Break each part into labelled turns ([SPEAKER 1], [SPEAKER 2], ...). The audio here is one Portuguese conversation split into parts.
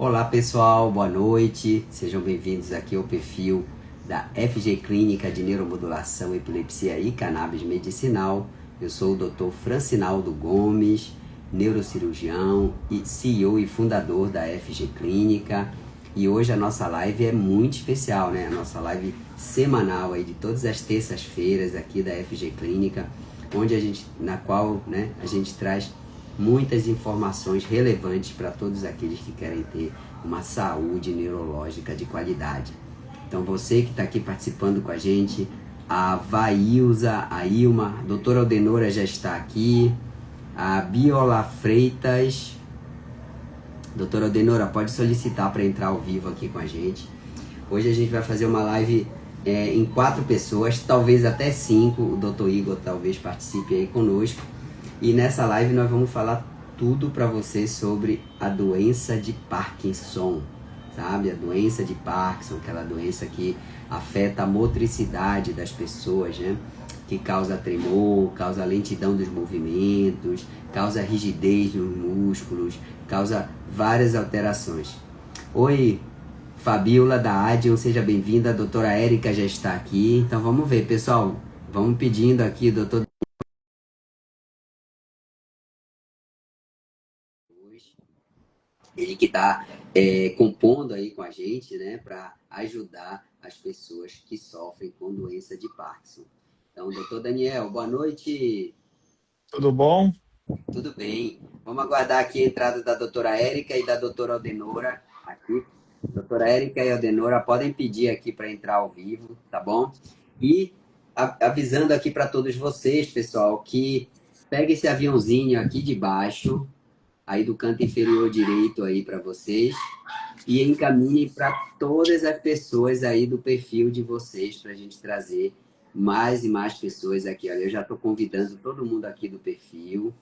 [SPEAKER 1] Olá pessoal, boa noite, sejam bem-vindos aqui ao perfil da FG Clínica de Neuromodulação, Epilepsia e Cannabis Medicinal. Eu sou o Dr. Francinaldo Gomes, neurocirurgião e CEO e fundador da FG Clínica. E hoje a nossa live é muito especial, né? A nossa live semanal aí de todas as terças-feiras aqui da FG Clínica, na qual, né, a gente traz muitas informações relevantes para todos aqueles que querem ter uma saúde neurológica de qualidade. Então você que está aqui participando com a gente, a Vailza, a Ilma, a doutora Aldenora já está aqui, a Biola Freitas. Doutora Aldenora, pode solicitar para entrar ao vivo aqui com a gente. Hoje a gente vai fazer uma live em 4 pessoas, talvez até 5, o Dr. Igor talvez participe aí conosco. E nessa live nós vamos falar tudo para você sobre a doença de Parkinson, sabe? A doença de Parkinson, aquela doença que afeta a motricidade das pessoas, né? Que causa tremor, causa lentidão dos movimentos, causa rigidez nos músculos, causa várias alterações. Oi, Fabiola da Adion, seja bem-vinda. A doutora Érica já está aqui. Então vamos ver, pessoal. Vamos pedindo aqui, doutor. Ele que está compondo aí com a gente, né, para ajudar as pessoas que sofrem com doença de Parkinson. Então, doutor Daniel, boa noite.
[SPEAKER 2] Tudo bom?
[SPEAKER 1] Tudo bem? Vamos aguardar aqui a entrada da doutora Érica e da doutora Aldenora aqui. Doutora Érica e Aldenora podem pedir aqui para entrar ao vivo, tá bom? E avisando aqui para todos vocês, pessoal, que pegue esse aviãozinho aqui de baixo, aí do canto inferior direito aí para vocês, e encaminhe para todas as pessoas aí do perfil de vocês, para a gente trazer mais e mais pessoas aqui. Olha, eu já estou convidando todo mundo aqui do perfil,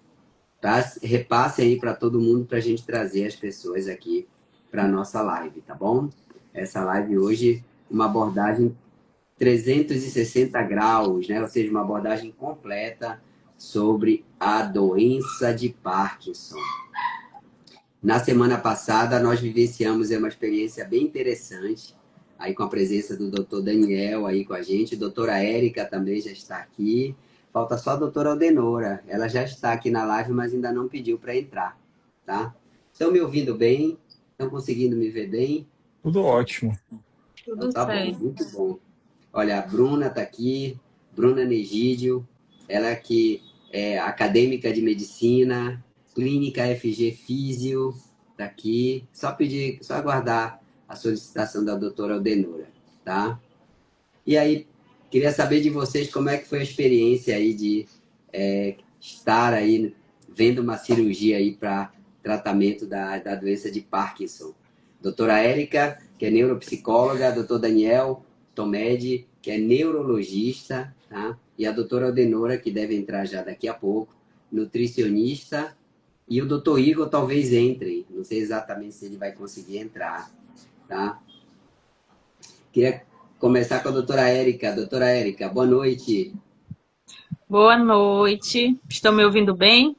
[SPEAKER 1] tá? Repasse aí para todo mundo para a gente trazer as pessoas aqui para nossa live, tá bom? Essa live hoje, uma abordagem 360 graus, né? Ou seja, uma abordagem completa sobre a doença de Parkinson. Na semana passada, nós vivenciamos uma experiência bem interessante, aí com a presença do Dr. Daniel aí com a gente, a doutora Érica também já está aqui, falta só a doutora Aldenora, ela já está aqui na live, mas ainda não pediu para entrar, tá? Estão me ouvindo bem? Estão conseguindo me ver bem?
[SPEAKER 2] Tudo ótimo.
[SPEAKER 1] Então
[SPEAKER 3] Tudo
[SPEAKER 1] tá bom,
[SPEAKER 3] certo.
[SPEAKER 1] muito bom. Olha, a Bruna está aqui, Bruna Negídio, ela que é acadêmica de medicina, clínica FG Físio, está aqui. Só pedir, só aguardar a solicitação da doutora Aldenora, tá? E aí, queria saber de vocês como é que foi a experiência aí de estar aí vendo uma cirurgia aí para tratamento da doença de Parkinson. Doutora Érica, que é neuropsicóloga, doutor Daniel Tomedi, que é neurologista, tá? E a doutora Aldenora, que deve entrar já daqui a pouco, nutricionista, e o doutor Igor talvez entre, não sei exatamente se ele vai conseguir entrar, tá? Queria começar com a doutora Érica. Doutora Érica, boa noite.
[SPEAKER 3] Boa noite. Estão me ouvindo bem?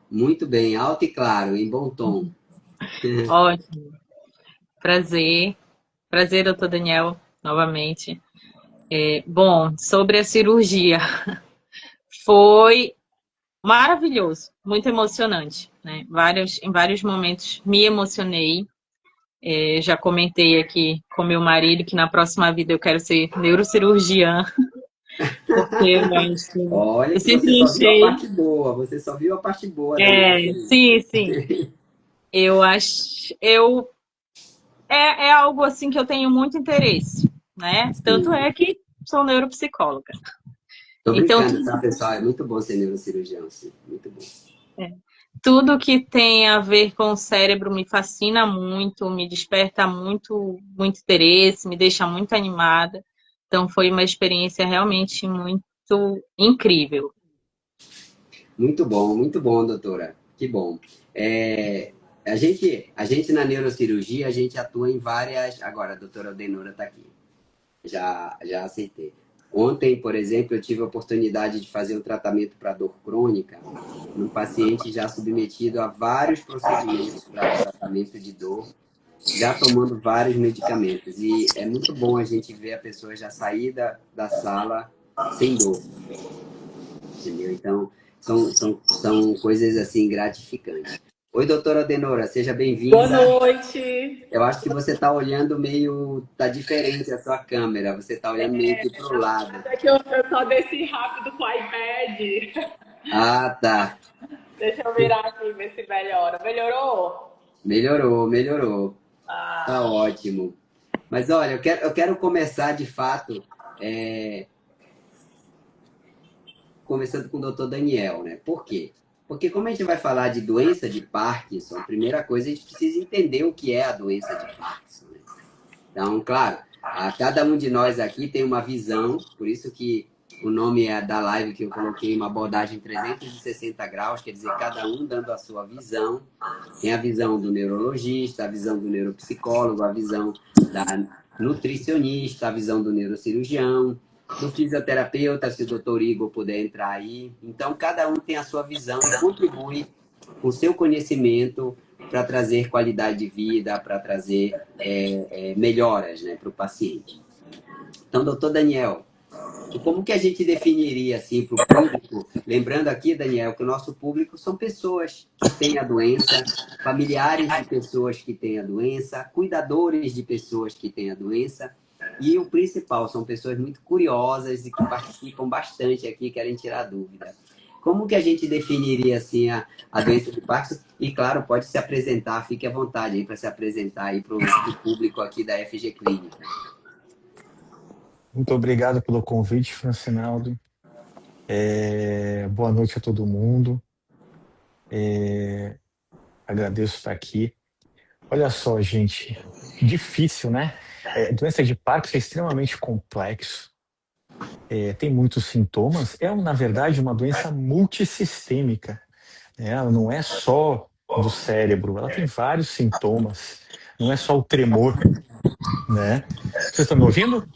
[SPEAKER 1] Muito bem, alto e claro, em bom tom.
[SPEAKER 3] Ótimo. Prazer. Prazer, doutor Daniel, novamente. Bom, sobre a cirurgia. Foi maravilhoso, muito emocionante, né? Em vários momentos me emocionei. Já comentei aqui com meu marido que na próxima vida eu quero ser neurocirurgiã, porque
[SPEAKER 1] Olha
[SPEAKER 3] eu
[SPEAKER 1] que você
[SPEAKER 3] sempre
[SPEAKER 1] só viu a
[SPEAKER 3] achei.
[SPEAKER 1] parte boa, você só viu a parte boa da neurocirurgia.
[SPEAKER 3] Sim, sim. Eu acho. É algo assim que eu tenho muito interesse, né? Tanto
[SPEAKER 1] Sim.
[SPEAKER 3] é que sou neuropsicóloga.
[SPEAKER 1] Tô
[SPEAKER 3] Então,
[SPEAKER 1] brincando, tá, pessoal? É muito bom ser neurocirurgião, sim. Muito bom.
[SPEAKER 3] é, tudo que tem a ver com o cérebro me fascina muito, me desperta muito interesse, me deixa muito animada. Então, foi uma experiência realmente muito incrível.
[SPEAKER 1] Muito bom, doutora. Que bom. A gente na neurocirurgia, a gente atua em várias. Agora, a doutora Aldenora está aqui. Já aceitei. Ontem, por exemplo, eu tive a oportunidade de fazer um tratamento para dor crônica num paciente já submetido a vários procedimentos para tratamento de dor. já tomando vários medicamentos. E é muito bom a gente ver a pessoa já sair da sala sem dor, entendeu? Então, são coisas assim gratificantes. Oi, doutora Adenora, seja
[SPEAKER 4] Boa
[SPEAKER 1] bem-vinda.
[SPEAKER 4] noite.
[SPEAKER 1] Eu acho que você está olhando meio. Tá diferente a sua câmera, você está olhando meio que para o lado.
[SPEAKER 4] É que eu só desci rápido com o iPad.
[SPEAKER 1] Ah, tá.
[SPEAKER 4] Deixa eu virar aqui, ver se melhora. Melhorou?
[SPEAKER 1] Melhorou.
[SPEAKER 4] Ah,
[SPEAKER 1] Tá ótimo. Mas olha, eu quero começar de fato, começando com o doutor Daniel, né? Por quê? Porque como a gente vai falar de doença de Parkinson, a primeira coisa a gente precisa entender o que é a doença de Parkinson, né? Então, claro, cada um de nós aqui tem uma visão, por isso que o nome da live que eu coloquei, uma abordagem 360 graus, quer dizer, cada um dando a sua visão. Tem a visão do neurologista, a visão do neuropsicólogo, a visão da nutricionista, a visão do neurocirurgião, do fisioterapeuta, se o doutor Igor puder entrar aí. Então, cada um tem a sua visão e contribui com o seu conhecimento para trazer qualidade de vida, para trazer melhoras, né, para o paciente. Então, doutor Daniel, como que a gente definiria assim para o público? Lembrando aqui, Daniel, que o nosso público são pessoas que têm a doença, familiares de pessoas que têm a doença, cuidadores de pessoas que têm a doença. E o principal, são pessoas muito curiosas e que participam bastante aqui, querem tirar dúvida. Como que a gente definiria assim a doença de Parkinson? E claro, pode se apresentar, fique à vontade aí para se apresentar aí para o público aqui da FG Clínica.
[SPEAKER 2] Muito obrigado pelo convite, Francinaldo. Boa noite a todo mundo. Agradeço estar aqui. Olha só, gente, difícil, né? Doença de Parkinson é extremamente complexo. Tem muitos sintomas. Na verdade, uma doença multissistêmica, né? Ela não é só do cérebro, ela tem vários sintomas. Não é só o tremor, né? Vocês estão me ouvindo?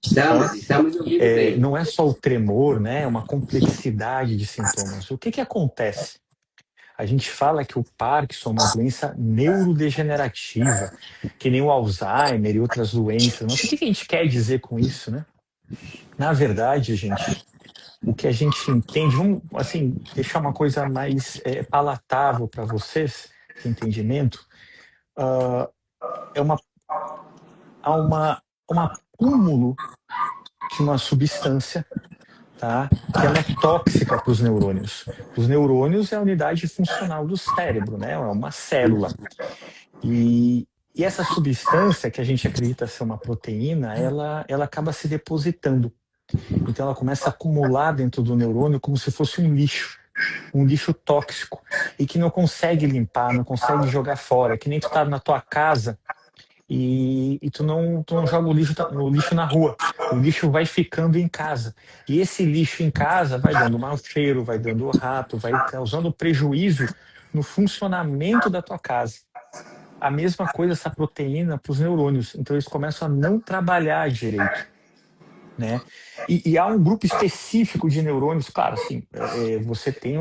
[SPEAKER 1] Estamos ouvindo bem.
[SPEAKER 2] Não é só o tremor, né? É uma complexidade de sintomas. O que acontece? A gente fala que o Parkinson é uma doença neurodegenerativa, que nem o Alzheimer e outras doenças. Mas o que a gente quer dizer com isso, né? Na verdade, gente, o que a gente entende, vamos assim, deixar uma coisa mais palatável para vocês, de entendimento, há um acúmulo de uma substância, tá? Que ela é tóxica para os neurônios. Os neurônios é a unidade funcional do cérebro, né? É uma célula. E essa substância, que a gente acredita ser uma proteína, ela acaba se depositando. Então ela começa a acumular dentro do neurônio como se fosse um lixo tóxico, e que não consegue limpar, não consegue jogar fora. Que nem tu tá na tua casa e tu não joga o lixo na rua. O lixo vai ficando em casa. E esse lixo em casa vai dando mau cheiro, vai dando rato, vai causando prejuízo no funcionamento da tua casa. A mesma coisa essa proteína para os neurônios. Então eles começam a não trabalhar direito, né? E há um grupo específico de neurônios, claro, assim, você tem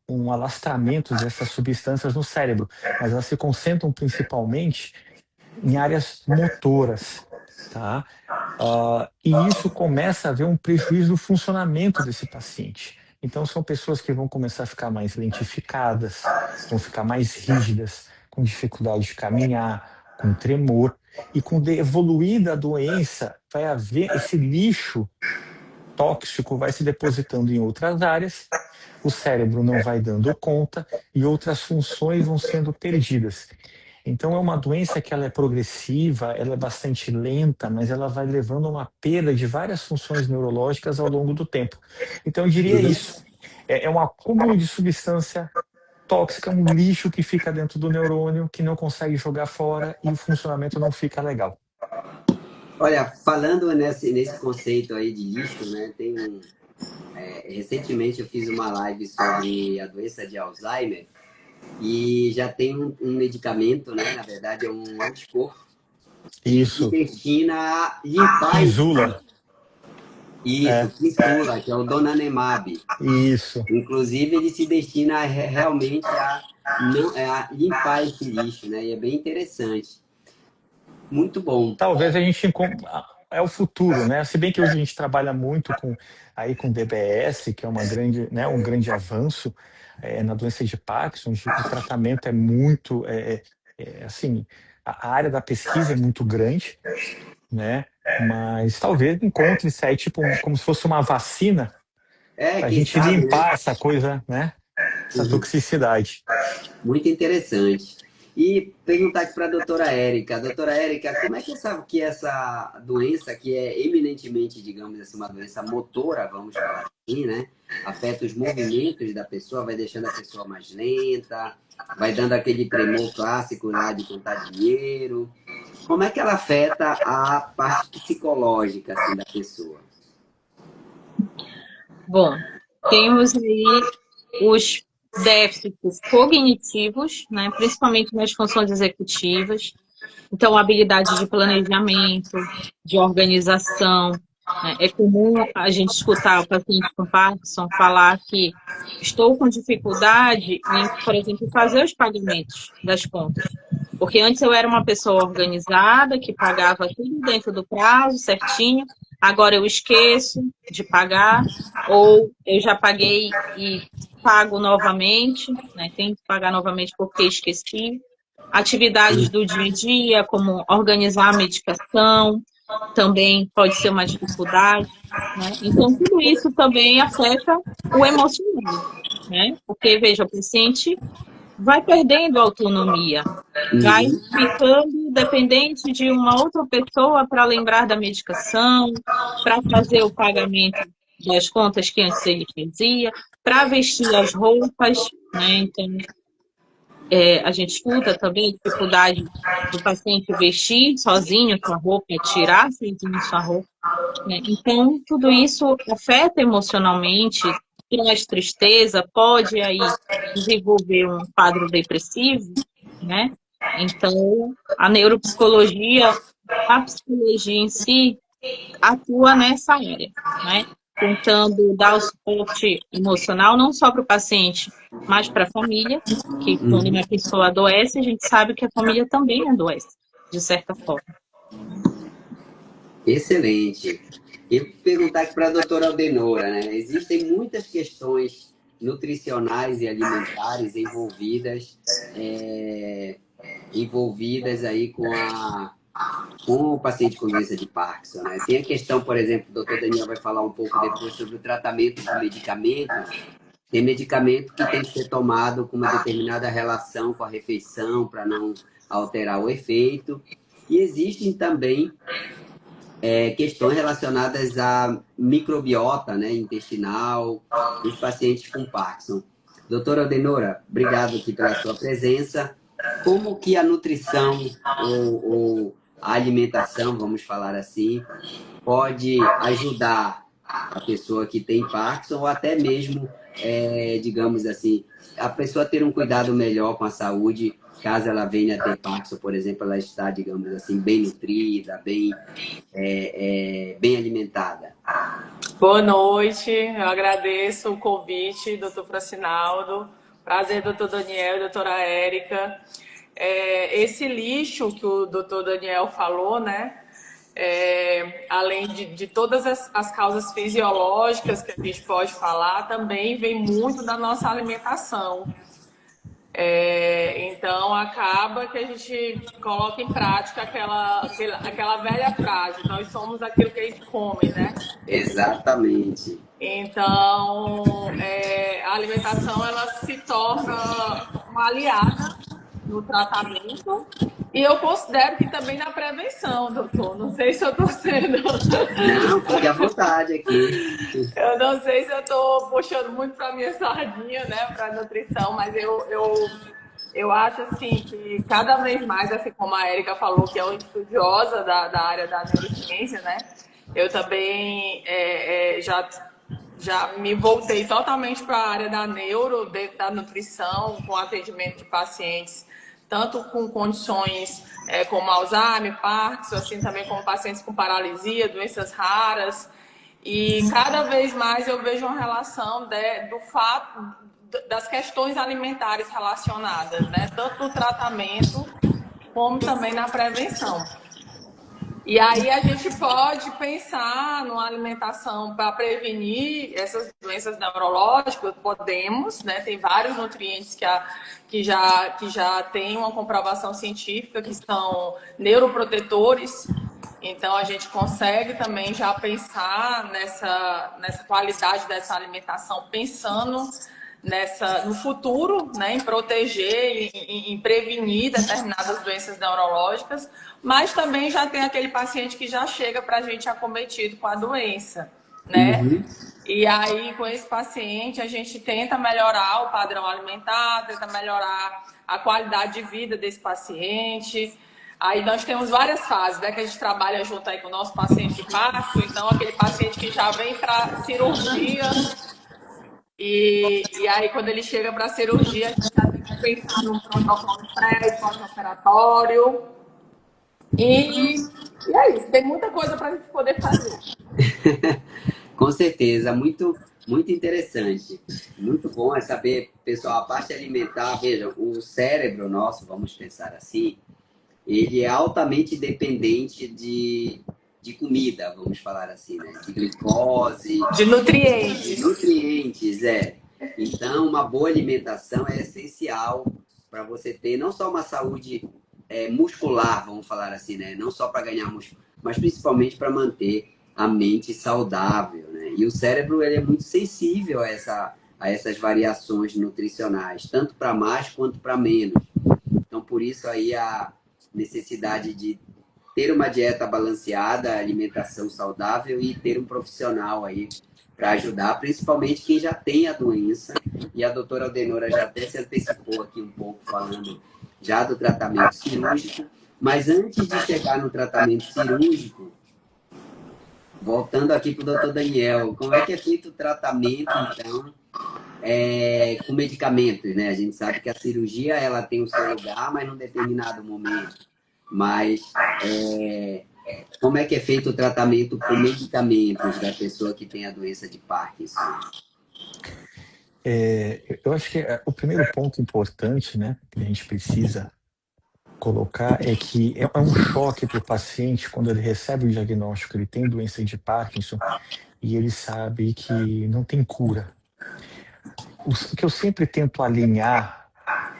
[SPEAKER 2] um alastramento dessas substâncias no cérebro, mas elas se concentram principalmente em áreas motoras, tá? E isso começa a haver um prejuízo no funcionamento desse paciente. Então são pessoas que vão começar a ficar mais lentificadas, vão ficar mais rígidas, com dificuldade de caminhar, com tremor, e com evoluir da doença vai haver esse lixo tóxico vai se depositando em outras áreas, o cérebro não vai dando conta e outras funções vão sendo perdidas. Então é uma doença que ela é progressiva, ela é bastante lenta, mas ela vai levando a uma perda de várias funções neurológicas ao longo do tempo. Então eu diria isso, é um acúmulo de substância tóxica, um lixo que fica dentro do neurônio, que não consegue jogar fora e o funcionamento não fica legal.
[SPEAKER 1] Olha, falando nesse conceito aí de lixo, né, recentemente eu fiz uma live sobre a doença de Alzheimer e já tem um medicamento, né, na verdade é um anticorpo,
[SPEAKER 2] Isso.
[SPEAKER 1] que destina a limpar
[SPEAKER 2] Isula.
[SPEAKER 1] Isso, Kisunla, que é o Donanemab.
[SPEAKER 2] Isso.
[SPEAKER 1] Inclusive, ele se destina realmente a limpar esse lixo, né? E é bem interessante. Muito bom.
[SPEAKER 2] Talvez a gente é o futuro, né? Se bem que hoje a gente trabalha muito com DBS, que é uma grande, né, um grande avanço na doença de Parkinson. O tratamento é muito, assim, a área da pesquisa é muito grande, né? Mas talvez encontre-se aí tipo como se fosse uma vacina para a
[SPEAKER 1] Quem
[SPEAKER 2] gente
[SPEAKER 1] sabe, né?
[SPEAKER 2] limpar essa coisa, né? Essa toxicidade.
[SPEAKER 1] Muito interessante. E perguntar aqui para a doutora Érica. Doutora Érica, como é que você sabe que essa doença, que é eminentemente, digamos assim, uma doença motora, vamos falar assim, né? Afeta os movimentos da pessoa, vai deixando a pessoa mais lenta, vai dando aquele tremor clássico lá de contar dinheiro. Como é que ela afeta a parte psicológica, assim, da pessoa?
[SPEAKER 3] Bom, temos aí os déficits cognitivos, né, principalmente nas funções executivas. Então, habilidade de planejamento, de organização. Né? É comum a gente escutar o paciente com Parkinson falar que estou com dificuldade em, por exemplo, fazer os pagamentos das contas. Porque antes eu era uma pessoa organizada, que pagava tudo dentro do prazo, certinho. Agora eu esqueço de pagar, ou eu já paguei e pago novamente, né? Tenho que pagar novamente porque esqueci. Atividades do dia a dia, como organizar a medicação, também pode ser uma dificuldade, né? Então, tudo isso também afeta o emocional, né? Porque, veja, o paciente vai perdendo a autonomia, vai ficando dependente de uma outra pessoa para lembrar da medicação, para fazer o pagamento das contas que antes ele fazia, para vestir as roupas, né? Então, a gente escuta também a dificuldade do paciente vestir sozinho sua roupa, tirar sozinho sua roupa, né? Então, tudo isso afeta emocionalmente, traz tristeza, pode aí desenvolver um quadro depressivo, né? Então, a neuropsicologia, a psicologia em si, atua nessa área, né? Tentando dar o suporte emocional não só para o paciente, mas para a família, que quando uma pessoa adoece, a gente sabe que a família também adoece, de certa forma.
[SPEAKER 1] Excelente. E perguntar aqui para a doutora Aldenora, né? Existem muitas questões nutricionais e alimentares envolvidas aí com o paciente com doença de Parkinson, né? Tem a questão, por exemplo, o doutor Daniel vai falar um pouco depois sobre o tratamento com medicamentos. Tem medicamento que tem que ser tomado com uma determinada relação com a refeição para não alterar o efeito. E existem também questões relacionadas à microbiota, né, intestinal dos pacientes com Parkinson. Doutora Aldenora, obrigado aqui pela sua presença. Como que a nutrição ou a alimentação, vamos falar assim, pode ajudar a pessoa que tem Parkinson ou até mesmo, digamos assim, a pessoa ter um cuidado melhor com a saúde, caso ela venha a ter Parkinson, por exemplo, ela está, digamos assim, bem nutrida, bem alimentada.
[SPEAKER 4] Boa noite, eu agradeço o convite, doutor Francinaldo. Prazer, doutor Daniel e doutora Érica. Esse lixo que o doutor Daniel falou, né? Além de todas as causas fisiológicas que a gente pode falar, também vem muito da nossa alimentação. Então, acaba que a gente coloca em prática aquela velha frase: nós somos aquilo que a gente come, né?
[SPEAKER 1] Exatamente.
[SPEAKER 4] Então, a alimentação ela se torna uma aliada no tratamento e eu considero que também na prevenção, doutor. Não sei se eu estou sendo...
[SPEAKER 1] Não, fique à vontade aqui.
[SPEAKER 4] Eu não sei se eu estou puxando muito para minha sardinha, né, para nutrição, mas eu acho assim que cada vez mais, assim como a Érica falou, que é uma estudiosa da área da neurociência, né, eu também já me voltei totalmente para a área da neuro, da nutrição, com atendimento de pacientes, tanto com condições como Alzheimer, Parkinson, assim também como pacientes com paralisia, doenças raras. E cada vez mais eu vejo uma relação do fato das questões alimentares relacionadas, né? Tanto no tratamento como também na prevenção. E aí a gente pode pensar numa alimentação para prevenir essas doenças neurológicas, podemos, né? Tem vários nutrientes que já têm uma comprovação científica, que são neuroprotetores. Então a gente consegue também já pensar nessa qualidade dessa alimentação, pensando no futuro, né, em proteger, em prevenir determinadas doenças neurológicas, mas também já tem aquele paciente que já chega para a gente acometido com a doença, né?
[SPEAKER 1] Uhum.
[SPEAKER 4] E aí, com esse paciente, a gente tenta melhorar o padrão alimentar, tenta melhorar a qualidade de vida desse paciente. Aí nós temos várias fases, né, que a gente trabalha junto aí com o nosso paciente de Parkinson. Então, aquele paciente que já vem para cirurgia, e aí quando ele chega para a cirurgia, a gente já tem que pensar num protocolo pré e pós-operatório. E é isso, tem muita coisa para a gente poder fazer.
[SPEAKER 1] Com certeza, muito, muito interessante. Muito bom é saber, pessoal, a parte alimentar, veja, o cérebro nosso, vamos pensar assim, ele é altamente dependente de comida, vamos falar assim, né? De glicose.
[SPEAKER 4] De nutrientes.
[SPEAKER 1] De nutrientes, é. Então, uma boa alimentação é essencial para você ter não só uma saúde muscular, vamos falar assim, né? Não só para ganhar músculo, mas principalmente para manter a mente saudável, né? E o cérebro, ele é muito sensível a essas variações nutricionais, tanto para mais quanto para menos. Então, por isso aí a necessidade de ter uma dieta balanceada, alimentação saudável e ter um profissional aí para ajudar, principalmente quem já tem a doença. E a doutora Aldenora já até se antecipou aqui um pouco, falando já do tratamento cirúrgico. Mas antes de chegar no tratamento cirúrgico, voltando aqui para o doutor Daniel, como é que é feito o tratamento, então, com medicamentos, né? A gente sabe que a cirurgia ela tem o seu lugar, mas num determinado momento. Mas como é que é feito o tratamento com medicamentos da pessoa que tem a doença de Parkinson?
[SPEAKER 2] Eu acho que o primeiro ponto importante, né, que a gente precisa colocar é que é um choque para o paciente quando ele recebe o diagnóstico, ele tem doença de Parkinson e ele sabe que não tem cura. O que eu sempre tento alinhar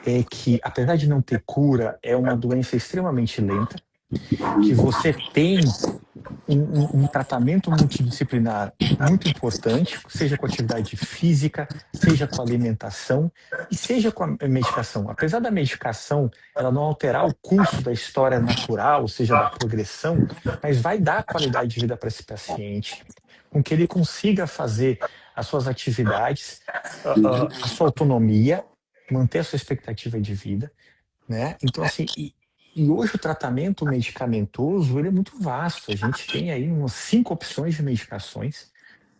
[SPEAKER 2] é que, apesar de não ter cura, é uma doença extremamente lenta, que você tem um tratamento multidisciplinar muito importante, seja com atividade física, seja com alimentação e seja com a medicação. Apesar da medicação ela não alterar o curso da história natural, ou seja, da progressão, mas vai dar qualidade de vida para esse paciente, com que ele consiga fazer as suas atividades, a sua autonomia, manter a sua expectativa de vida, né? Então, assim, e hoje o tratamento medicamentoso ele é muito vasto. A gente tem aí umas 5 opções de medicações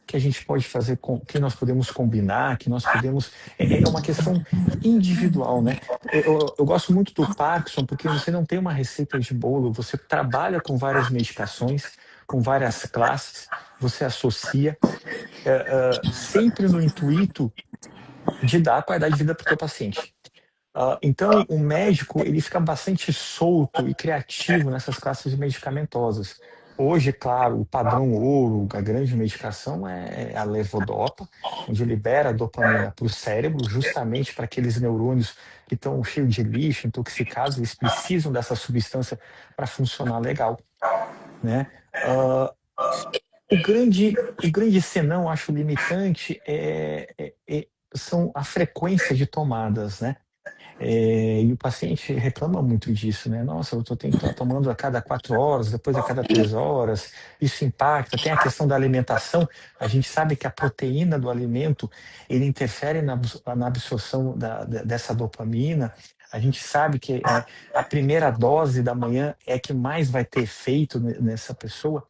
[SPEAKER 2] que a gente pode fazer, que nós podemos combinar, que nós podemos... É uma questão individual, né? Eu gosto muito do Parkinson porque você não tem uma receita de bolo, você trabalha com várias medicações, com várias classes, você associa, sempre no intuito de dar qualidade de vida para o teu paciente. Então, o médico ele fica bastante solto e criativo nessas classes medicamentosas. Hoje, claro, o padrão ouro, a grande medicação é a levodopa, onde libera a dopamina para o cérebro, justamente para aqueles neurônios que estão cheios de lixo, intoxicados, eles precisam dessa substância para funcionar legal, né? O grande senão, acho limitante, são a frequência de tomadas, né? E o paciente reclama muito disso, né? Nossa, eu tenho que estar tomando a cada 4 horas, depois a cada 3 horas, isso impacta. Tem a questão da alimentação, a gente sabe que a proteína do alimento, ele interfere na absorção dessa dopamina, a gente sabe que a primeira dose da manhã é que mais vai ter efeito nessa pessoa,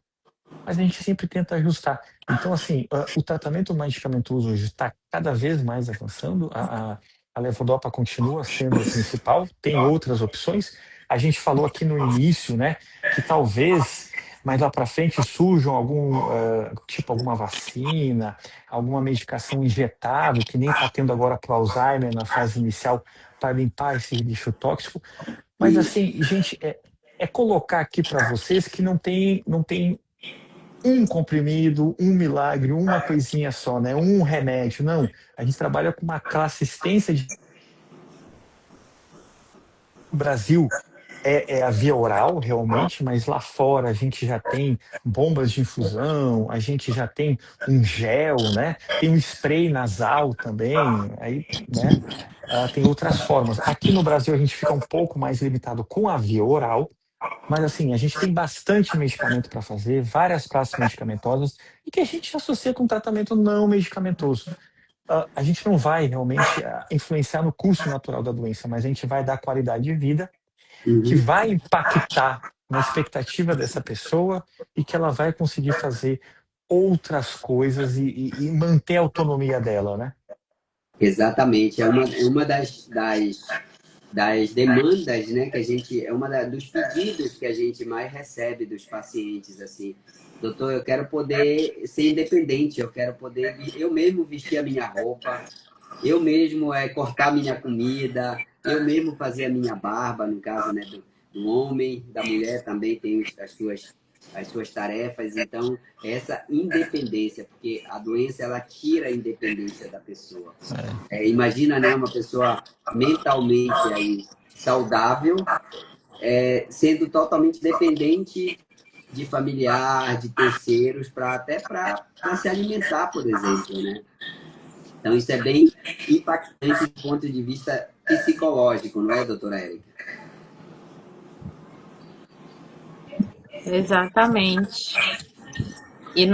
[SPEAKER 2] mas a gente sempre tenta ajustar. Então, assim, o tratamento medicamentoso hoje está cada vez mais avançando, a levodopa continua sendo a principal, tem outras opções. A gente falou aqui no início, né, que talvez mais lá para frente surjam alguma vacina, alguma medicação injetável, que nem está tendo agora para Alzheimer na fase inicial, para limpar esse lixo tóxico. Mas
[SPEAKER 1] E
[SPEAKER 2] assim, gente, é colocar aqui para vocês que não tem um comprimido, um milagre, uma coisinha só, né? Um remédio. Não, a gente trabalha com uma classe extensa de Brasil. É a via oral, realmente, mas lá fora a gente já tem bombas de infusão, a gente já tem um gel, né? Tem um spray nasal também, aí, né? Tem outras formas. Aqui no Brasil a gente fica um pouco mais limitado com a via oral, mas assim, a gente tem bastante medicamento para fazer, várias classes medicamentosas, e que a gente associa com tratamento não medicamentoso. A gente não vai realmente influenciar no curso natural da doença, mas a gente vai dar qualidade de vida que
[SPEAKER 1] uhum.
[SPEAKER 2] vai impactar na expectativa dessa pessoa e que ela vai conseguir fazer outras coisas e manter a autonomia dela, né?
[SPEAKER 1] Exatamente, é uma das demandas, né, que a gente, dos pedidos que a gente mais recebe dos pacientes, assim, doutor, eu quero poder ser independente, eu quero poder, eu mesmo vestir a minha roupa, eu mesmo cortar minha comida, eu mesmo fazer a minha barba, no caso, né, do homem, da mulher também tem as suas tarefas. Então, essa independência, porque a doença, ela tira a independência da pessoa. Imagina, né, uma pessoa mentalmente aí saudável, sendo totalmente dependente de familiar, de terceiros, até para se alimentar, por exemplo, né? Então, isso é bem impactante do ponto de vista psicológico, não é, doutora Érica?
[SPEAKER 3] Exatamente. E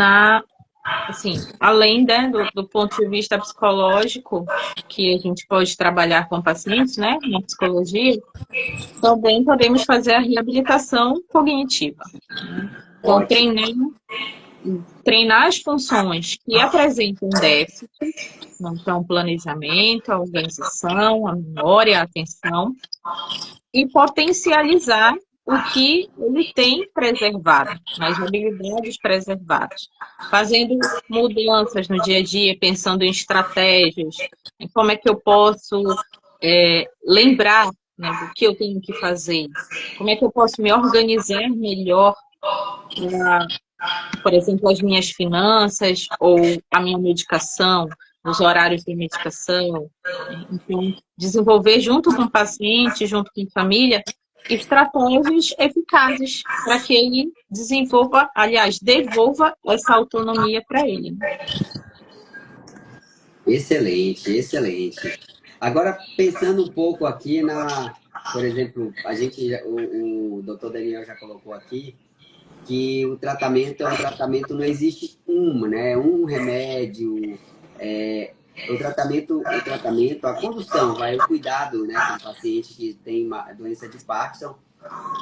[SPEAKER 3] assim, além, né, do ponto de vista psicológico, que a gente pode trabalhar com pacientes, né, na psicologia, também podemos fazer a reabilitação cognitiva. Então,
[SPEAKER 1] Ótimo.
[SPEAKER 3] treinar as funções que apresentam déficit, então, planejamento, a organização, a memória, a atenção, e potencializar o que ele tem preservado, as habilidades preservadas, fazendo mudanças no dia a dia, pensando em estratégias, em como é que eu posso lembrar, né, do que eu tenho que fazer, como é que eu posso me organizar melhor, por exemplo, as minhas finanças ou a minha medicação, os horários de medicação. Então, desenvolver junto com o paciente, junto com a família, estratégias eficazes para que ele desenvolva, aliás, devolva essa autonomia para ele.
[SPEAKER 1] Excelente, excelente. Agora, pensando um pouco aqui por exemplo, o doutor Daniel já colocou aqui que o tratamento é um tratamento, não existe né? Um remédio, o tratamento, a condução, o cuidado, né, com o paciente que tem uma doença de Parkinson,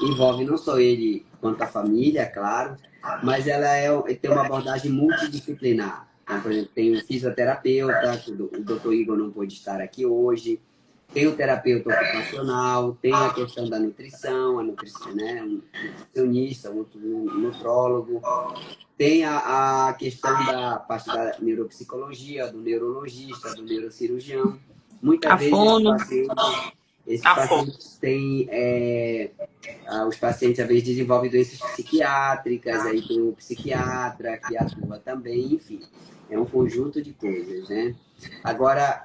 [SPEAKER 1] envolve não só ele quanto a família, claro, mas ela tem uma abordagem multidisciplinar. Então, por exemplo, tem o fisioterapeuta, o doutor Igor não pôde estar aqui hoje, tem o terapeuta ocupacional, tem a questão da nutrição, né, um nutricionista, um nutrólogo, tem a questão da parte da neuropsicologia, do neurologista, do neurocirurgião. Muitas vezes esses pacientes têm, os pacientes às vezes desenvolvem doenças psiquiátricas, aí tem o psiquiatra que atua também, enfim, é um conjunto de coisas, né? Agora,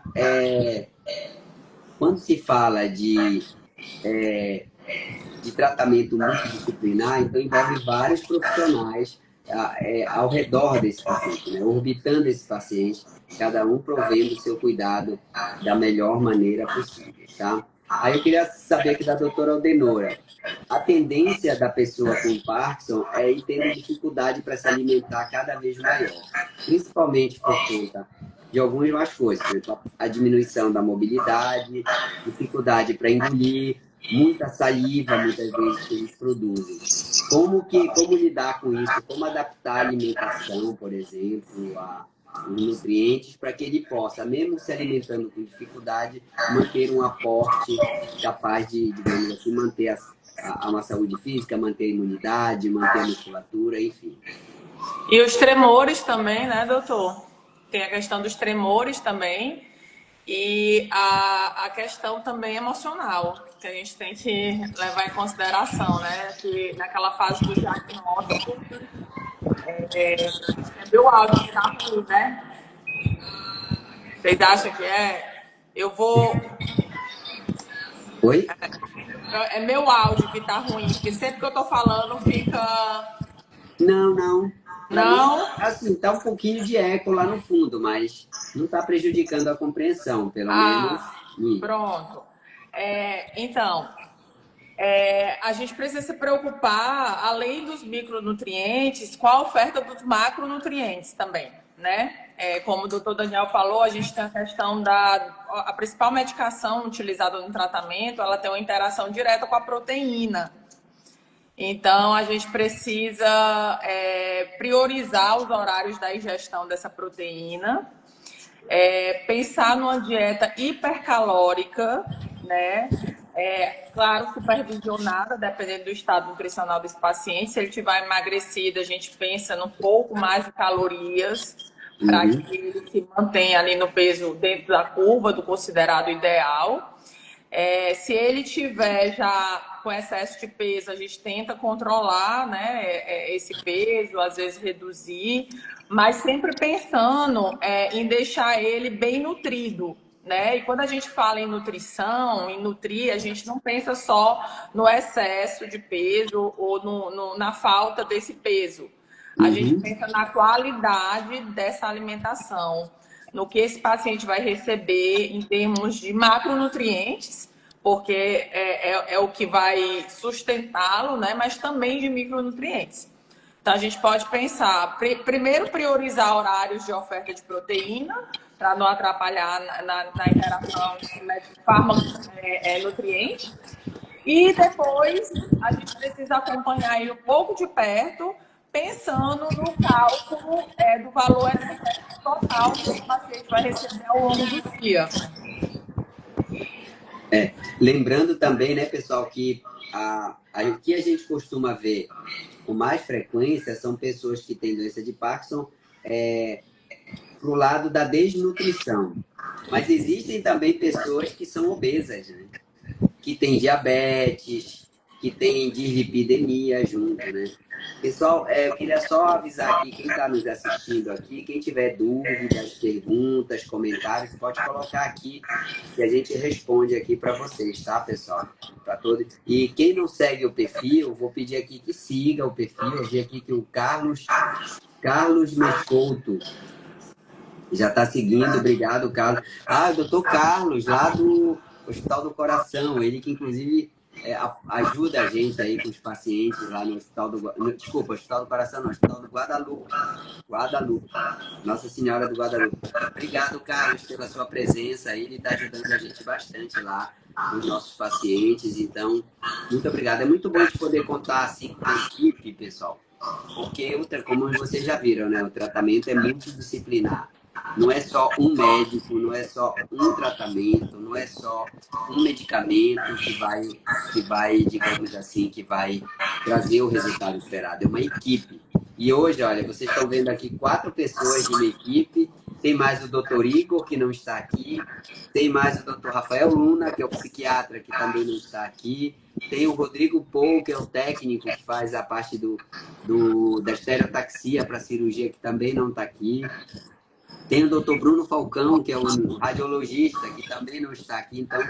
[SPEAKER 1] quando se fala de tratamento multidisciplinar, então envolve vários profissionais ao redor desse paciente, né? Orbitando esse paciente, cada um provendo o seu cuidado da melhor maneira possível, tá? Aí eu queria saber aqui da doutora Aldenora, a tendência da pessoa com Parkinson é ir tendo dificuldade para se alimentar cada vez maior, principalmente por conta de algumas coisas, por exemplo, a diminuição da mobilidade, dificuldade para engolir, muita saliva, muitas vezes, que eles produzem. Como lidar com isso? Como adaptar a alimentação, por exemplo, os nutrientes, para que ele possa, mesmo se alimentando com dificuldade, manter um aporte capaz de, digamos assim, manter a uma saúde física, manter a imunidade, manter a musculatura, enfim.
[SPEAKER 4] E os tremores também, né, doutor? Tem a questão dos tremores também e a questão também emocional, que a gente tem que levar em consideração, né? Que naquela fase do diagnóstico, meu áudio que tá ruim, né? Vocês acham que é? Eu vou...
[SPEAKER 1] Oi?
[SPEAKER 4] É meu áudio que tá ruim, porque sempre que eu tô falando fica...
[SPEAKER 1] Não. Pra
[SPEAKER 4] Não?
[SPEAKER 1] mim, assim, tá um pouquinho de eco lá no fundo, mas não está prejudicando a compreensão, pelo menos.
[SPEAKER 4] Pronto. Então, a gente precisa se preocupar, além dos micronutrientes, com a oferta dos macronutrientes também, né? Como o doutor Daniel falou, a gente tem a questão a principal medicação utilizada no tratamento, ela tem uma interação direta com a proteína. Então, a gente precisa priorizar os horários da ingestão dessa proteína, pensar numa dieta hipercalórica, né? Claro, supervisionada, dependendo do estado nutricional desse paciente. Se ele tiver emagrecido, a gente pensa num pouco mais de calorias para que ele se mantenha ali no peso dentro da curva do considerado ideal. Se ele tiver já com excesso de peso, a gente tenta controlar, né, esse peso, às vezes reduzir, mas sempre pensando em deixar ele bem nutrido, né? E quando a gente fala em nutrição, em nutrir, a gente não pensa só no excesso de peso ou na falta desse peso. A gente pensa na qualidade dessa alimentação, no que esse paciente vai receber em termos de macronutrientes, porque é o que vai sustentá-lo, né? Mas também de micronutrientes. Então, a gente pode pensar, primeiro, priorizar horários de oferta de proteína, para não atrapalhar na interação fármaco-nutriente. E depois, a gente precisa acompanhar ele um pouco de perto, pensando no cálculo do valor energético total que o paciente vai receber ao longo do dia.
[SPEAKER 1] Lembrando também, né, pessoal, que o que a gente costuma ver com mais frequência são pessoas que têm doença de Parkinson pro lado da desnutrição. Mas existem também pessoas que são obesas, né? Que têm diabetes, que têm dislipidemia junto, né? Pessoal, eu queria só avisar aqui, quem está nos assistindo aqui, quem tiver dúvidas, perguntas, comentários, pode colocar aqui que a gente responde aqui para vocês, tá, pessoal? Para todos. E quem não segue o perfil, vou pedir aqui que siga o perfil. Eu vi aqui que o Carlos Mescouto já está seguindo. Obrigado, Carlos. O doutor Carlos, lá do Hospital do Coração, ele que inclusive ajuda a gente aí com os pacientes lá no Hospital do... Desculpa, Hospital do Coração não, Hospital do Guadalupe. Nossa Senhora do Guadalupe. Obrigado, Carlos, pela sua presença aí. Ele está ajudando a gente bastante lá com os nossos pacientes. Então, muito obrigado. É muito bom de poder contar assim com a equipe, pessoal. Porque, como vocês já viram, né? O tratamento é multidisciplinar. Não é só um médico, não é só um tratamento, não é só um medicamento que vai, digamos assim, que vai trazer o resultado esperado. É uma equipe. E hoje, olha, vocês estão vendo aqui 4 pessoas de uma equipe. Tem mais o Dr. Igor, que não está aqui. Tem mais o Dr. Rafael Luna, que é o psiquiatra, que também não está aqui. Tem o Rodrigo Pou, que é o técnico que faz a parte da estereotaxia para cirurgia, que também não está aqui. Tem o Dr. Bruno Falcão, que é um radiologista, que também não está aqui. Então,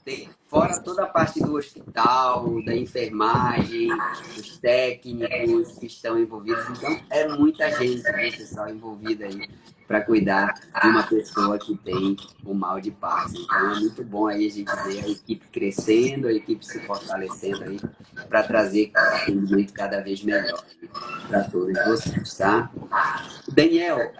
[SPEAKER 1] tem fora toda a parte do hospital, da enfermagem, dos técnicos que estão envolvidos. Então, é muita gente, né, pessoal, envolvida aí para cuidar de uma pessoa que tem o mal de Parkinson. Então, é muito bom aí a gente ver a equipe crescendo, a equipe se fortalecendo aí para trazer atendimento cada vez melhor para todos vocês, tá? Daniel,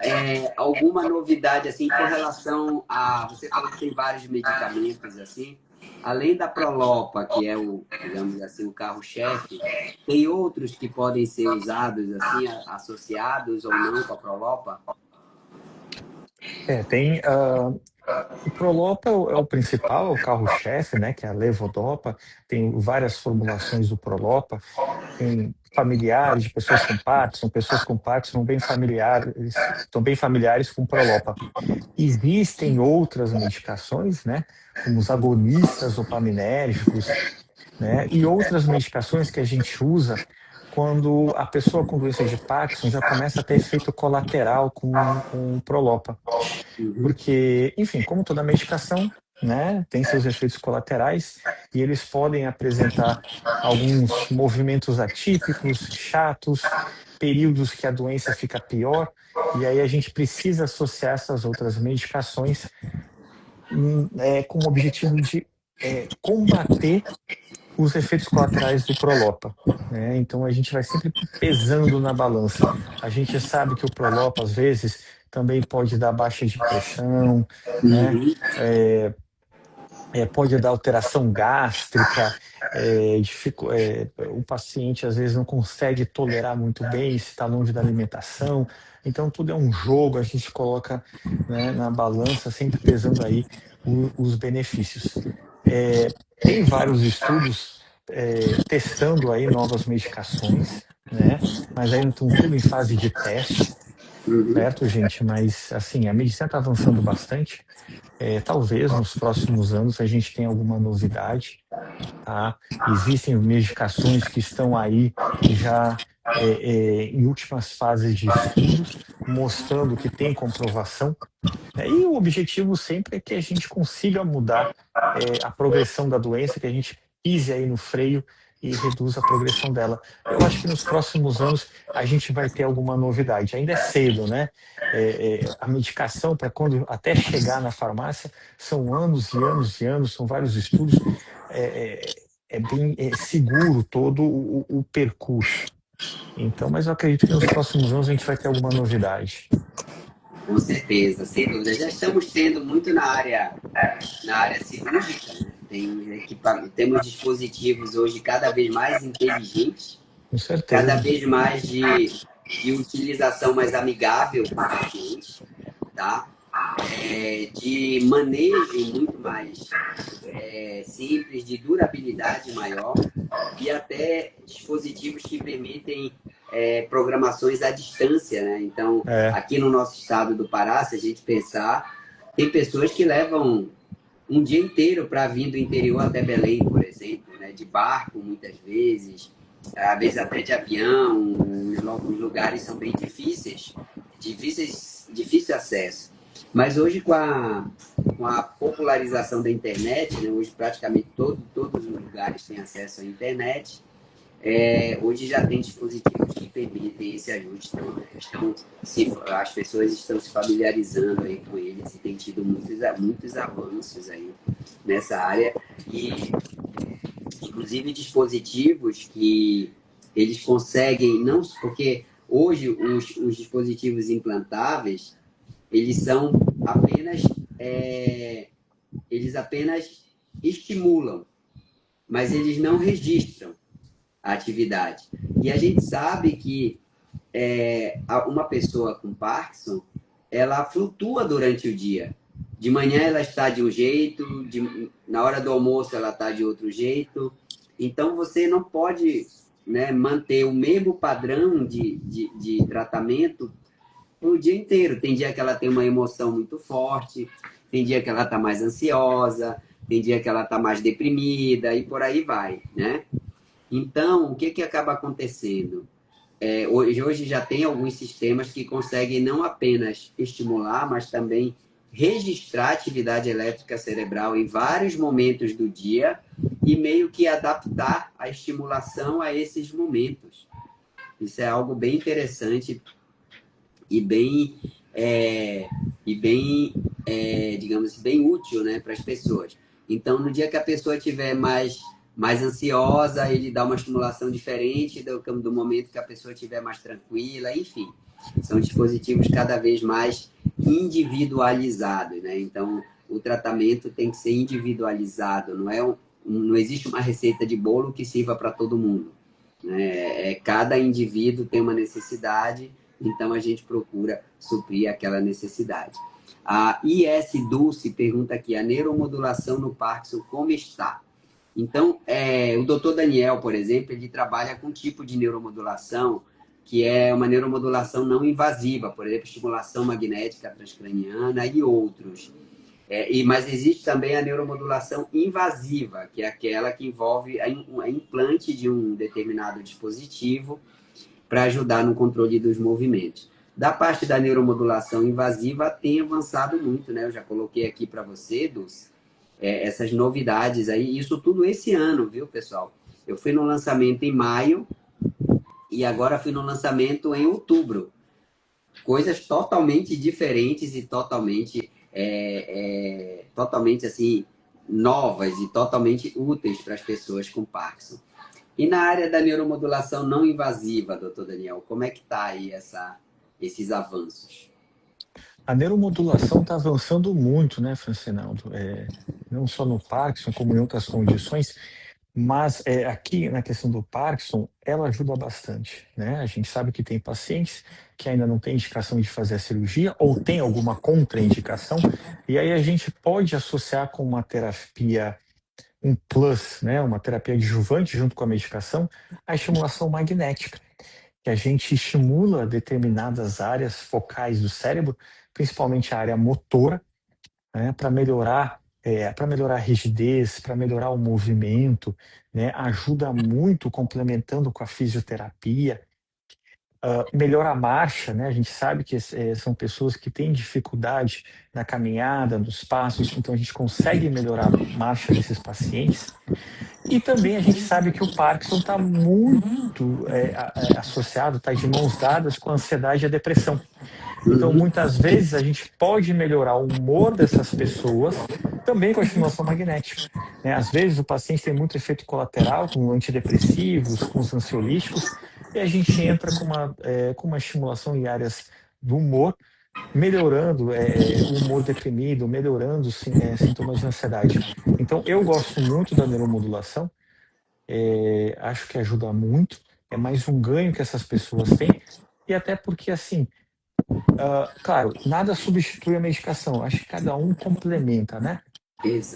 [SPEAKER 1] alguma novidade assim com relação a... Você falou que tem vários medicamentos assim, além da Prolopa, que é digamos assim, o carro-chefe, tem outros que podem ser usados assim, associados ou não com a Prolopa?
[SPEAKER 2] Tem O Prolopa é o principal, é o carro-chefe, né, que é a levodopa. Tem várias formulações do Prolopa. Tem familiares de pessoas com Parkinson estão bem familiares com Prolopa. Existem outras medicações, né, como os agonistas dopaminérgicos, né, e outras medicações que a gente usa quando a pessoa com doença de Parkinson já começa a ter efeito colateral com Prolopa.
[SPEAKER 1] Uhum.
[SPEAKER 2] Porque, enfim, como toda medicação, né, tem seus efeitos colaterais e eles podem apresentar alguns movimentos atípicos, chatos, períodos que a doença fica pior, e aí a gente precisa associar essas outras medicações com o objetivo de combater os efeitos colaterais do Prolopa, né? Então a gente vai sempre pesando na balança. A gente sabe que o Prolopa às vezes também pode dar baixa de pressão, né?
[SPEAKER 1] Uhum.
[SPEAKER 2] Pode dar alteração gástrica, o paciente às vezes não consegue tolerar muito bem se está longe da alimentação. Então tudo é um jogo, a gente coloca, né, na balança, sempre pesando aí os benefícios. Tem vários estudos testando aí novas medicações, né? Mas ainda estão tudo em fase de teste,
[SPEAKER 1] Uhum.
[SPEAKER 2] certo, gente? Mas assim, a medicina está avançando bastante. Talvez nos próximos anos a gente tenha alguma novidade, tá? Existem medicações que estão aí já em últimas fases de estudos, mostrando que tem comprovação, né? E o objetivo sempre é que a gente consiga mudar a progressão da doença, que a gente pise aí no freio e reduza a progressão dela. Eu acho que nos próximos anos a gente vai ter alguma novidade. Ainda é cedo, né? A medicação, para quando até chegar na farmácia, são anos e anos e anos, são vários estudos. Bem seguro todo o percurso. Então, mas eu acredito que nos próximos anos a gente vai ter alguma novidade.
[SPEAKER 1] Com certeza, sem dúvida. Já estamos tendo muito na área cirúrgica, né? Temos dispositivos hoje cada vez mais inteligentes,
[SPEAKER 2] Com certeza.
[SPEAKER 1] cada vez mais de utilização mais amigável com o paciente, tá? De manejo muito mais simples, de durabilidade maior e até dispositivos que permitem programações à distância, né? Então, aqui no nosso estado do Pará, se a gente pensar, tem pessoas que levam um dia inteiro para vir do interior até Belém, por exemplo, né? De barco, muitas vezes, às vezes até de avião. Os lugares são bem difícil acesso. Mas hoje, com a popularização da internet, né? Hoje praticamente todos os lugares têm acesso à internet. Hoje já tem dispositivos que permitem esse ajuste. Então, as pessoas estão se familiarizando aí com eles e tem tido muitos avanços aí nessa área. E, inclusive, dispositivos que eles conseguem, não porque hoje os dispositivos implantáveis, eles apenas estimulam, mas eles não registram a atividade. E a gente sabe que uma pessoa com Parkinson, ela flutua durante o dia. De manhã ela está de um jeito, na hora do almoço ela está de outro jeito. Então você não pode, né, manter o mesmo padrão de tratamento o dia inteiro. Tem dia que ela tem uma emoção muito forte, tem dia que ela está mais ansiosa, tem dia que ela está mais deprimida e por aí vai, né? Então, o que acaba acontecendo? Hoje já tem alguns sistemas que conseguem não apenas estimular, mas também registrar a atividade elétrica cerebral em vários momentos do dia e meio que adaptar a estimulação a esses momentos. Isso é algo bem interessante e digamos assim, bem útil, né, para as pessoas. Então, no dia que a pessoa estiver mais ansiosa, ele dá uma estimulação diferente do momento que a pessoa estiver mais tranquila, enfim. São dispositivos cada vez mais individualizados, né? Então, o tratamento tem que ser individualizado, não existe uma receita de bolo que sirva para todo mundo, né? Cada indivíduo tem uma necessidade, então a gente procura suprir aquela necessidade. A IS Dulce pergunta aqui, a neuromodulação no Parkinson, como está? Então, o doutor Daniel, por exemplo, ele trabalha com um tipo de neuromodulação que é uma neuromodulação não invasiva, por exemplo, estimulação magnética transcraniana e outros. Mas existe também a neuromodulação invasiva, que é aquela que envolve a implante de um determinado dispositivo para ajudar no controle dos movimentos. Da parte da neuromodulação invasiva, tem avançado muito, né? Eu já coloquei aqui para você, Dulce, essas novidades aí, isso tudo esse ano, viu, pessoal? Eu fui no lançamento em maio e agora fui no lançamento em outubro. Coisas totalmente diferentes e totalmente assim, novas e totalmente úteis para as pessoas com Parkinson. E na área da neuromodulação não invasiva, doutor Daniel, como é que está aí esses avanços?
[SPEAKER 2] A neuromodulação está avançando muito, né, Francinaldo? Não só no Parkinson, como em outras condições, mas aqui na questão do Parkinson, ela ajuda bastante, né? A gente sabe que tem pacientes que ainda não têm indicação de fazer a cirurgia ou tem alguma contraindicação, e aí a gente pode associar com uma terapia, um plus, né? Uma terapia adjuvante junto com a medicação, a estimulação magnética, que a gente estimula determinadas áreas focais do cérebro, principalmente a área motora, né, para melhorar a rigidez, para melhorar o movimento, né, ajuda muito complementando com a fisioterapia, melhora a marcha, né, a gente sabe que são pessoas que têm dificuldade na caminhada, nos passos, então a gente consegue melhorar a marcha desses pacientes. E também a gente sabe que o Parkinson está muito associado, está de mãos dadas com a ansiedade e a depressão. Então, muitas vezes, a gente pode melhorar o humor dessas pessoas também com a estimulação magnética, né? Às vezes, o paciente tem muito efeito colateral com antidepressivos, com os ansiolíticos, e a gente entra com uma estimulação em áreas do humor, melhorando o humor deprimido, melhorando sintomas de ansiedade. Então, eu gosto muito da neuromodulação, acho que ajuda muito, é mais um ganho que essas pessoas têm, e até porque, assim, claro, nada substitui a medicação, acho que cada um complementa, né?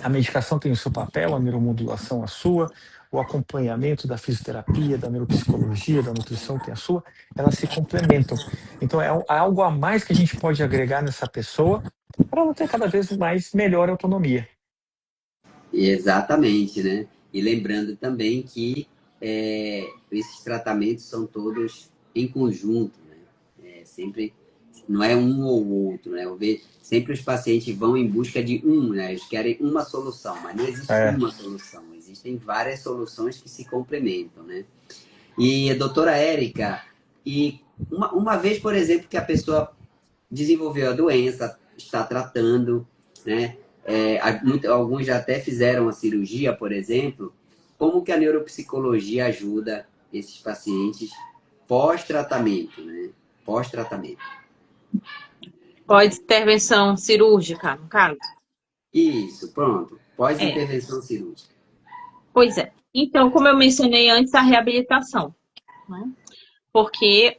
[SPEAKER 2] A medicação tem o seu papel, a neuromodulação a sua, o acompanhamento da fisioterapia, da neuropsicologia, da nutrição tem a sua, elas se complementam. Então é algo a mais que a gente pode agregar nessa pessoa para ela ter cada vez mais melhor autonomia.
[SPEAKER 1] Exatamente, né? E lembrando também que esses tratamentos são todos em conjunto, né? Sempre não é um ou outro, né? Eu vejo, sempre os pacientes vão em busca de né? Eles querem uma solução, mas não existe uma solução. Existem várias soluções que se complementam, né? E a doutora Érica, uma vez, por exemplo, que a pessoa desenvolveu a doença, está tratando, né? Alguns já até fizeram a cirurgia, por exemplo. Como que a neuropsicologia ajuda esses pacientes pós-tratamento, né? Pós-tratamento.
[SPEAKER 3] Pós-intervenção cirúrgica, no caso?
[SPEAKER 1] Isso, pronto. Pós-intervenção cirúrgica.
[SPEAKER 3] Pois é. Então, como eu mencionei antes, a reabilitação, né? Porque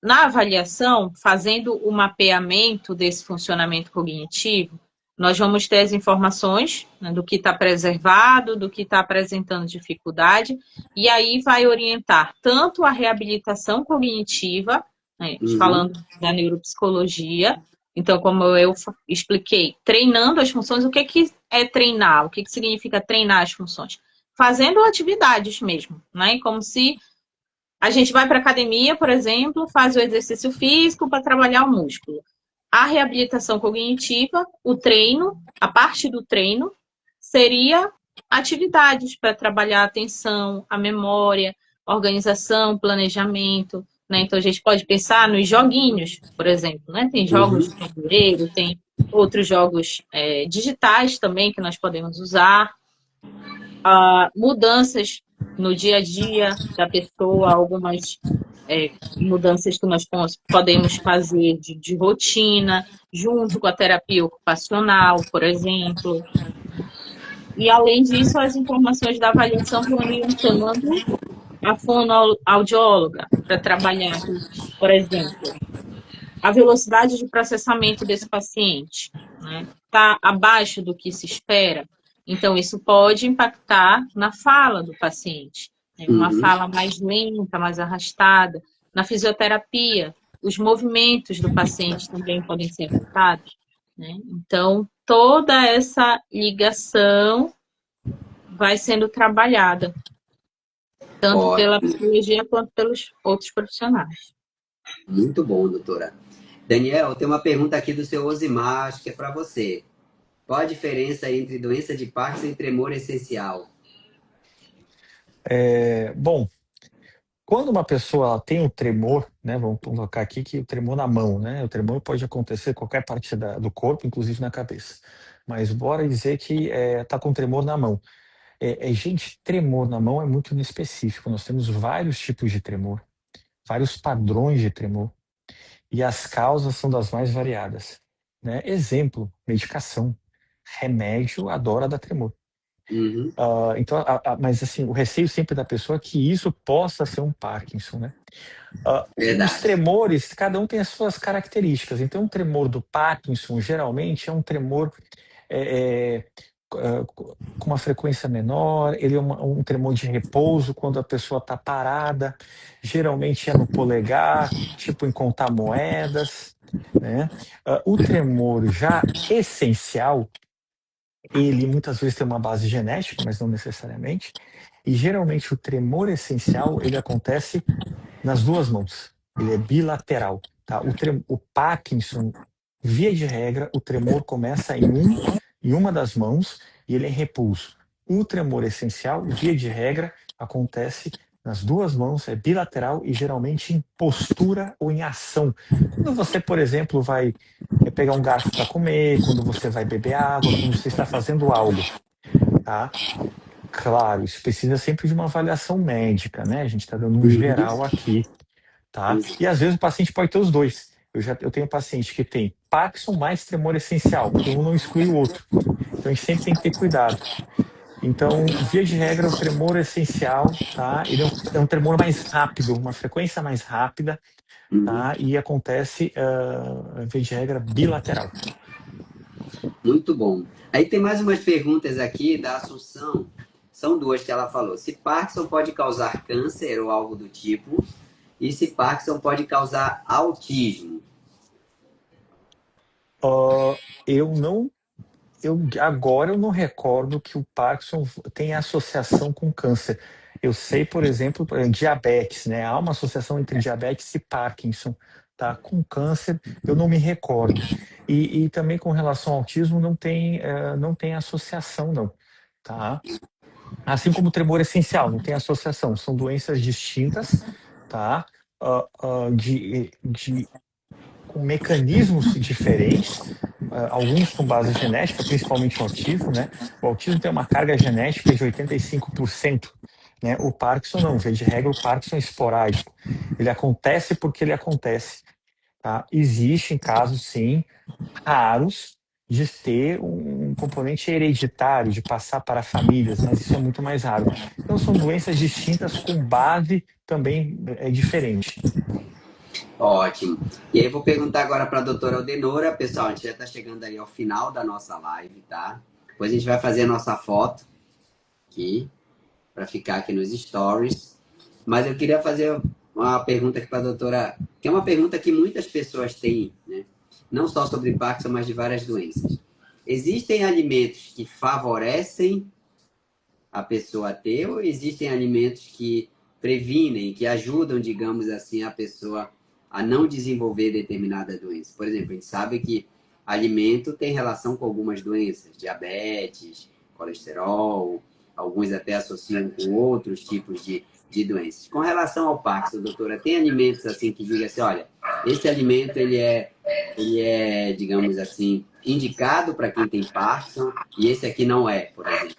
[SPEAKER 3] na avaliação, fazendo o mapeamento desse funcionamento cognitivo, nós vamos ter as informações, né, do que está preservado, do que está apresentando dificuldade, e aí vai orientar tanto a reabilitação cognitiva, né, falando da neuropsicologia. Então, como eu expliquei, treinando as funções, o que é treinar? O que significa treinar as funções? Fazendo atividades mesmo, né? Como se a gente vai para a academia, por exemplo, faz o exercício físico para trabalhar o músculo. A reabilitação cognitiva, o treino, a parte do treino, seria atividades para trabalhar a atenção, a memória, organização, planejamento, né? Então, a gente pode pensar nos joguinhos, por exemplo, né? Tem jogos de tabuleiro, tem outros jogos digitais também que nós podemos usar. Mudanças no dia a dia da pessoa, algumas mudanças que nós podemos fazer de rotina, junto com a terapia ocupacional, por exemplo. E, além disso, as informações da avaliação vão orientando a fonoaudióloga para trabalhar, por exemplo, a velocidade de processamento desse paciente, né, está abaixo do que se espera, então isso pode impactar na fala do paciente, né, uma
[SPEAKER 1] Uhum.
[SPEAKER 3] fala mais lenta, mais arrastada. Na fisioterapia, os movimentos do paciente também podem ser afetados, né? Então, toda essa ligação vai sendo trabalhada, tanto pela
[SPEAKER 1] Ótimo.
[SPEAKER 3] psicologia quanto pelos outros profissionais.
[SPEAKER 1] Muito bom, doutora. Daniel, tem uma pergunta aqui do seu Osimar, acho que é para você. Qual a diferença entre doença de Parkinson e tremor essencial?
[SPEAKER 2] Bom, quando uma pessoa ela tem um tremor, né, vamos colocar aqui que o tremor na mão, né, o tremor pode acontecer em qualquer parte do corpo, inclusive na cabeça. Mas bora dizer que está com tremor na mão. Gente, tremor na mão é muito inespecífico. Nós temos vários tipos de tremor, vários padrões de tremor, e as causas são das mais variadas, né? Exemplo, medicação. Remédio adora dar tremor.
[SPEAKER 1] Uhum.
[SPEAKER 2] Então, mas assim, o receio sempre da pessoa é que isso possa ser um Parkinson, né? Os
[SPEAKER 1] Verdade.
[SPEAKER 2] tremores, cada um tem as suas características. Então, o tremor do Parkinson, geralmente, é um tremor é, com uma frequência menor, ele é um tremor de repouso quando a pessoa está parada, geralmente é no polegar, tipo em contar moedas, né? O tremor já essencial, ele muitas vezes tem uma base genética, mas não necessariamente, e geralmente o tremor essencial, ele acontece nas duas mãos, ele é bilateral, tá? O Parkinson, via de regra, o tremor começa em uma das mãos e ele é repulso. O tremor essencial, via de regra, acontece nas duas mãos, é bilateral e geralmente em postura ou em ação. Quando você, por exemplo, vai pegar um garfo para comer, quando você vai beber água, quando você está fazendo algo, tá? Claro, isso precisa sempre de uma avaliação médica, né? A gente está dando um geral aqui, tá? E às vezes o paciente pode ter os dois. Eu tenho paciente que tem Parkinson mais tremor essencial, porque um não exclui o outro. Então a gente sempre tem que ter cuidado. Então, via de regra, o tremor essencial, tá? Ele é um tremor mais rápido, uma frequência mais rápida, tá? E acontece, via de regra, bilateral.
[SPEAKER 1] Muito bom. Aí tem mais umas perguntas aqui da Assunção. São duas que ela falou. Se Parkinson pode causar câncer ou algo do tipo, e se Parkinson pode causar autismo.
[SPEAKER 2] Agora eu não recordo que o Parkinson tem associação com câncer. Eu sei, por exemplo, diabetes, né? Há uma associação entre diabetes e Parkinson, tá? Com câncer, eu não me recordo. E também com relação ao autismo, não tem associação, não, tá? Assim como o tremor essencial, não tem associação. São doenças distintas, tá? Com mecanismos diferentes, alguns com base genética, principalmente o autismo, né? O autismo tem uma carga genética de 85%, né? O Parkinson não, via de regra, o Parkinson é esporádico. Ele acontece porque ele acontece, tá? Existem casos, sim, raros, de ter um componente hereditário, de passar para famílias, mas isso é muito mais raro. Então, são doenças distintas com base também diferente.
[SPEAKER 1] Ótimo. E aí eu vou perguntar agora para a doutora Aldenora. Pessoal, a gente já está chegando aí ao final da nossa live, tá? Depois a gente vai fazer a nossa foto aqui, para ficar aqui nos stories. Mas eu queria fazer uma pergunta aqui para a doutora, que é uma pergunta que muitas pessoas têm, né? Não só sobre Parkinson, mas de várias doenças. Existem alimentos que favorecem a pessoa a ter, ou existem alimentos que previnem, que ajudam, digamos assim, a pessoa a não desenvolver determinada doença? Por exemplo, a gente sabe que alimento tem relação com algumas doenças, diabetes, colesterol, alguns até associam com outros tipos de doenças. Com relação ao Parkinson, doutora, tem alimentos assim que digam assim, olha, esse alimento ele é, digamos assim, indicado para quem tem Parkinson e esse aqui não é, por exemplo?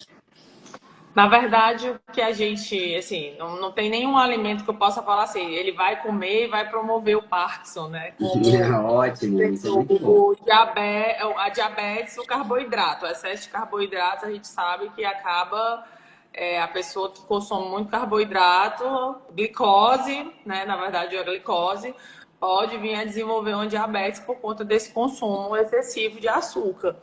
[SPEAKER 4] Na verdade, o que a gente, assim, não tem nenhum alimento que eu possa falar assim, ele vai comer e vai promover o Parkinson, né? Como
[SPEAKER 1] Ótimo, isso é muito bom.
[SPEAKER 4] a diabetes, o carboidrato, o excesso de carboidratos, a gente sabe que acaba a pessoa que consome muito carboidrato, glicose, né? Na verdade, a glicose pode vir a desenvolver uma diabetes por conta desse consumo excessivo de açúcar.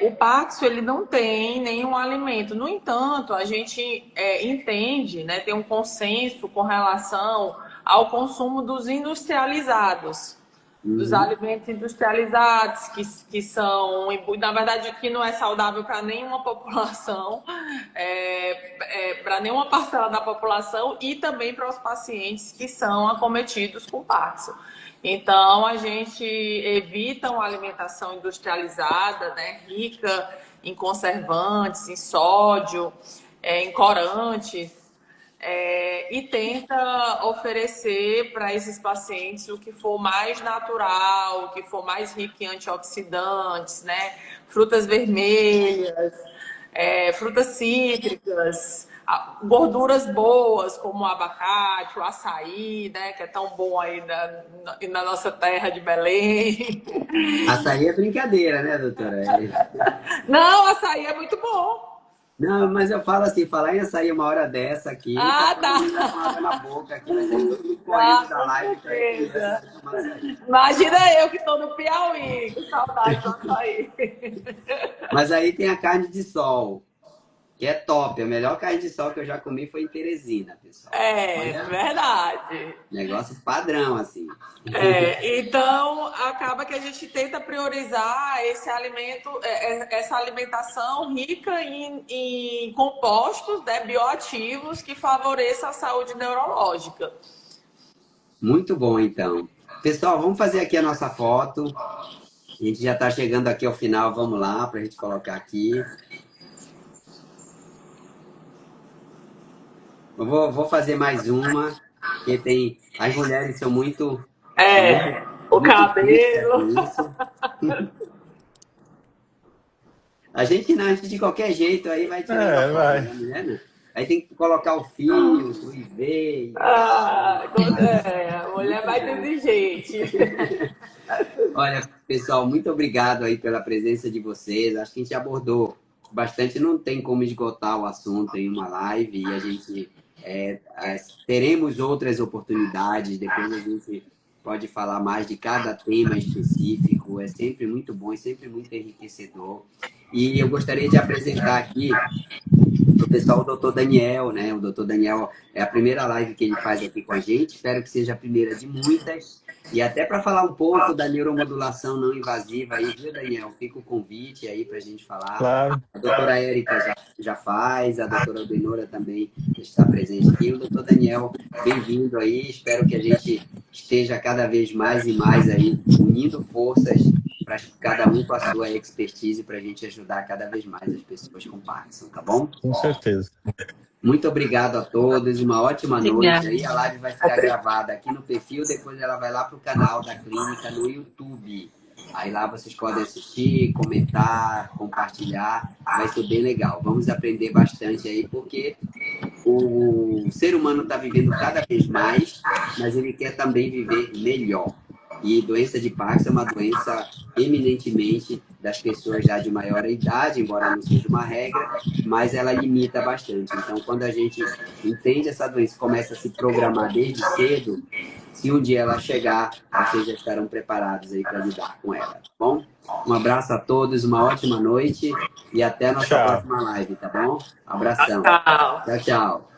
[SPEAKER 4] O Paxo, ele não tem nenhum alimento. No entanto, a gente entende, né, tem um consenso com relação ao consumo dos industrializados, dos alimentos industrializados, que são, na verdade, que não é saudável para nenhuma população, para nenhuma parcela da população e também para os pacientes que são acometidos com Paxo. Então, a gente evita uma alimentação industrializada, né, rica em conservantes, em sódio, em corantes, e tenta oferecer para esses pacientes o que for mais natural, o que for mais rico em antioxidantes, né, frutas vermelhas, frutas cítricas, gorduras boas, como o abacate, o açaí, né, que é tão bom aí na nossa terra de Belém.
[SPEAKER 1] Açaí é brincadeira, né, doutora?
[SPEAKER 4] Não, açaí é muito bom.
[SPEAKER 1] Não, mas eu falo assim, falar em açaí uma hora dessa aqui,
[SPEAKER 4] tá.
[SPEAKER 1] Com água na boca aqui, vai ser todo mundo correndo da live pra ir.
[SPEAKER 4] Imagina eu que estou no Piauí, com saudade do açaí.
[SPEAKER 1] Mas aí tem a carne de sol, que é top. A melhor carne de sol que eu já comi foi em Teresina, pessoal.
[SPEAKER 4] Verdade.
[SPEAKER 1] Negócio padrão, assim.
[SPEAKER 4] Então, acaba que a gente tenta priorizar esse alimento, essa alimentação rica em compostos, né, bioativos que favoreçam a saúde neurológica.
[SPEAKER 1] Muito bom, então. Pessoal, vamos fazer aqui a nossa foto. A gente já está chegando aqui ao final. Vamos lá, para a gente colocar aqui. Eu vou fazer mais uma, porque tem... As mulheres são muito...
[SPEAKER 4] o cabelo.
[SPEAKER 1] A gente não, a gente de qualquer jeito aí vai tirar.
[SPEAKER 2] Vai.
[SPEAKER 1] Né? Aí tem que colocar o fio, o IV.
[SPEAKER 4] A mulher vai ter de jeito.
[SPEAKER 1] Olha, pessoal, muito obrigado aí pela presença de vocês. Acho que a gente abordou bastante, não tem como esgotar o assunto em uma live, e a gente teremos outras oportunidades, depois a gente pode falar mais de cada tema específico, é sempre muito bom, é sempre muito enriquecedor. E eu gostaria de apresentar aqui o pessoal, o Dr. Daniel, né? O Dr. Daniel é a primeira live que ele faz aqui com a gente, espero que seja a primeira de muitas. E até para falar um pouco da neuromodulação não invasiva aí, viu, Daniel? Fica o convite aí para a gente falar.
[SPEAKER 2] Claro.
[SPEAKER 1] A doutora Érica já faz, a doutora Aldenora também está presente aqui. O doutor Daniel, bem-vindo aí. Espero que a gente esteja cada vez mais e mais aí unindo forças para cada um com a sua expertise para a gente ajudar cada vez mais as pessoas com Parkinson, tá bom?
[SPEAKER 2] Com certeza.
[SPEAKER 1] Muito obrigado a todos, uma ótima noite. Aí a live vai ficar gravada aqui no perfil, depois ela vai lá para o canal da clínica no YouTube. Aí lá vocês podem assistir, comentar, compartilhar, vai ser bem legal. Vamos aprender bastante aí, porque o ser humano está vivendo cada vez mais, mas ele quer também viver melhor. E doença de Parkinson é uma doença eminentemente das pessoas já de maior idade, embora não seja uma regra, mas ela limita bastante. Então, quando a gente entende essa doença e começa a se programar desde cedo, se um dia ela chegar, vocês já estarão preparados aí para lidar com ela, tá bom? Um abraço a todos, uma ótima noite e até a nossa próxima live, tá bom? Um abração.
[SPEAKER 4] Tchau.
[SPEAKER 1] Tchau, tchau.